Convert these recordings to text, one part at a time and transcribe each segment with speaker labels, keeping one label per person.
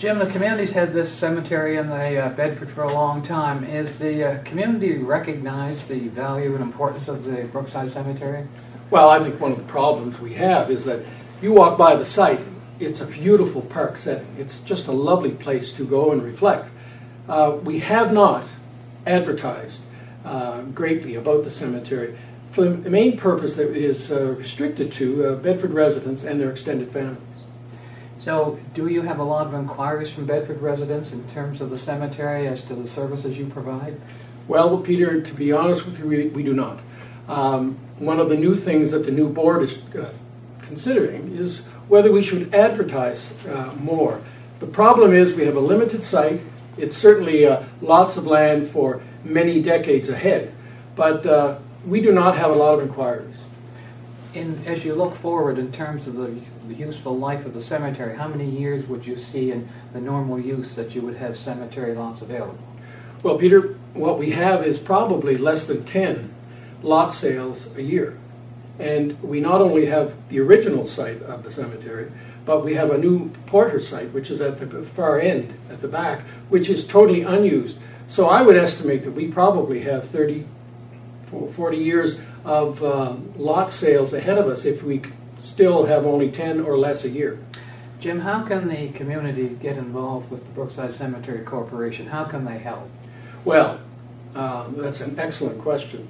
Speaker 1: Jim, the community's had this cemetery in the Bedford for a long time. Is the community recognized the value and importance of the Brookside Cemetery?
Speaker 2: Well, I think one of the problems we have is that you walk by the site, it's a beautiful park setting. It's just a lovely place to go and reflect. We have not advertised greatly about the cemetery for the main purpose that it is restricted to Bedford residents and their extended families.
Speaker 1: So, do you have a lot of inquiries from Bedford residents in terms of the cemetery as to the services you provide?
Speaker 2: Well, Peter, to be honest with you, we do not. One of the new things that the new board is considering is whether we should advertise more. The problem is we have a limited site. It's certainly lots of land for many decades ahead, but we do not have a lot of inquiries.
Speaker 1: As you look forward in terms of the useful life of the cemetery, how many years would you see in the normal use that you would have cemetery lots available?
Speaker 2: Well, Peter, what we have is probably less than 10 lot sales a year. And we not only have the original site of the cemetery, but we have a new Porter site, which is at the far end, at the back, which is totally unused. So I would estimate that we probably have 30, 40 years of lot sales ahead of us if we still have only 10 or less a year.
Speaker 1: Jim, how can the community get involved with the Brookside Cemetery Corporation? How can they help?
Speaker 2: Well, that's an excellent question.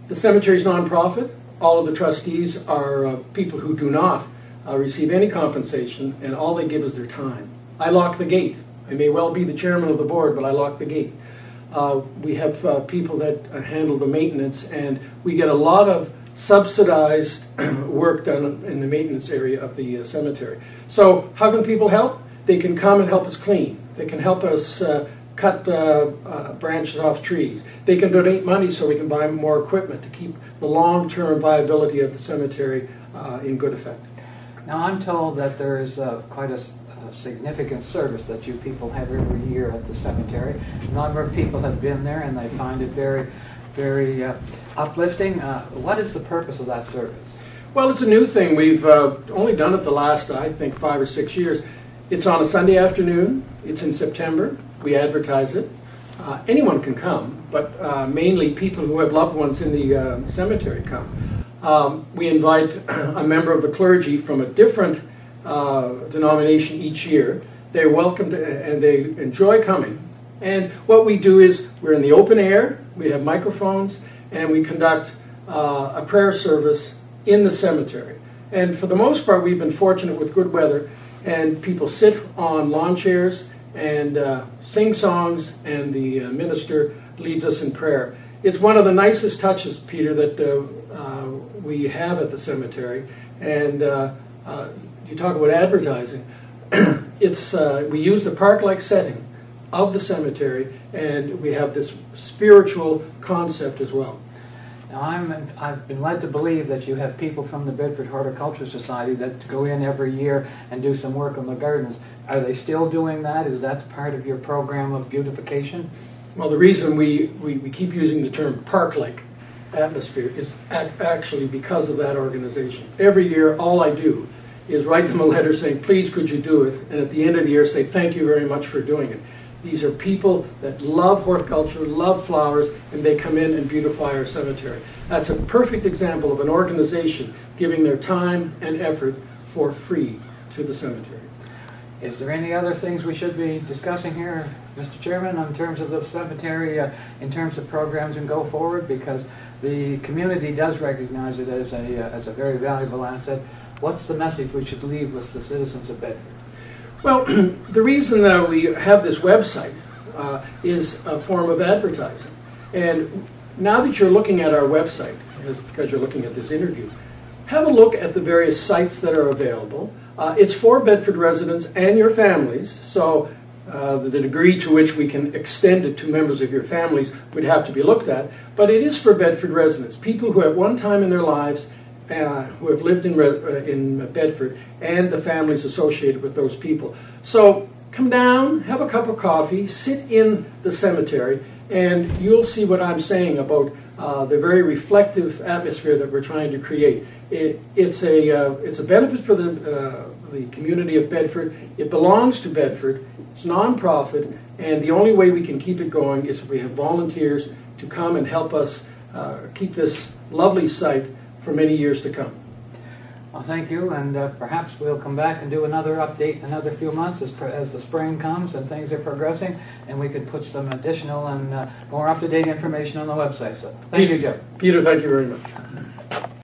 Speaker 2: The cemetery is nonprofit. All of the trustees are people who do not receive any compensation, and all they give is their time. I lock the gate. I may well be the chairman of the board, but I lock the gate. We have people that handle the maintenance, and we get a lot of subsidized work done in the maintenance area of the cemetery. So how can people help? They can come and help us clean. They can help us cut branches off trees. They can donate money so we can buy more equipment to keep the long-term viability of the cemetery in good effect.
Speaker 1: Now, I'm told that there is quite a significant service that you people have every year at the cemetery. A number of people have been there and they find it very, very uplifting. What is the purpose of that service?
Speaker 2: Well, it's a new thing. We've only done it the last, I think, 5 or 6 years. It's on a Sunday afternoon. It's in September. We advertise it. Anyone can come, but mainly people who have loved ones in the cemetery come. We invite a member of the clergy from a different denomination each year. They're welcome to, and they enjoy coming. And what we do is we're in the open air, we have microphones, and we conduct a prayer service in the cemetery. And for the most part, we've been fortunate with good weather, and people sit on lawn chairs and sing songs, and the minister leads us in prayer. It's one of the nicest touches, Peter, that we have at the cemetery. And you talk about advertising. We use the park-like setting of the cemetery, and we have this spiritual concept as well.
Speaker 1: Now, I've been led to believe that you have people from the Bedford Horticulture Society that go in every year and do some work on the gardens. Are they still doing that? Is that part of your program of beautification?
Speaker 2: Well, the reason we keep using the term park-like atmosphere is actually because of that organization. Every year, all I do is write them a letter saying, please could you do it? And at the end of the year say, thank you very much for doing it. These are people that love horticulture, love flowers, and they come in and beautify our cemetery. That's a perfect example of an organization giving their time and effort for free to the cemetery.
Speaker 1: Is there any other things we should be discussing here, Mr. Chairman, in terms of the cemetery, in terms of programs and go forward? Because the community does recognize it as a very valuable asset. What's the message we should leave with the citizens of Bedford?
Speaker 2: Well, the reason that we have this website is a form of advertising. And now that you're looking at our website, because you're looking at this interview, have a look at the various sites that are available. It's for Bedford residents and your families, so the degree to which we can extend it to members of your families would have to be looked at. But it is for Bedford residents, people who at one time in their lives who have lived in Bedford, and the families associated with those people. So come down, have a cup of coffee, sit in the cemetery, and you'll see what I'm saying about the very reflective atmosphere that we're trying to create. It's a benefit for the the community of Bedford. It belongs to Bedford. It's nonprofit, and the only way we can keep it going is if we have volunteers to come and help us keep this lovely site for many years to come.
Speaker 1: Well, thank you, and perhaps we'll come back and do another update in another few months as the spring comes and things are progressing, and we can put some additional and more up-to-date information on the website. So, thank you, Joe.
Speaker 2: Peter, thank you very much.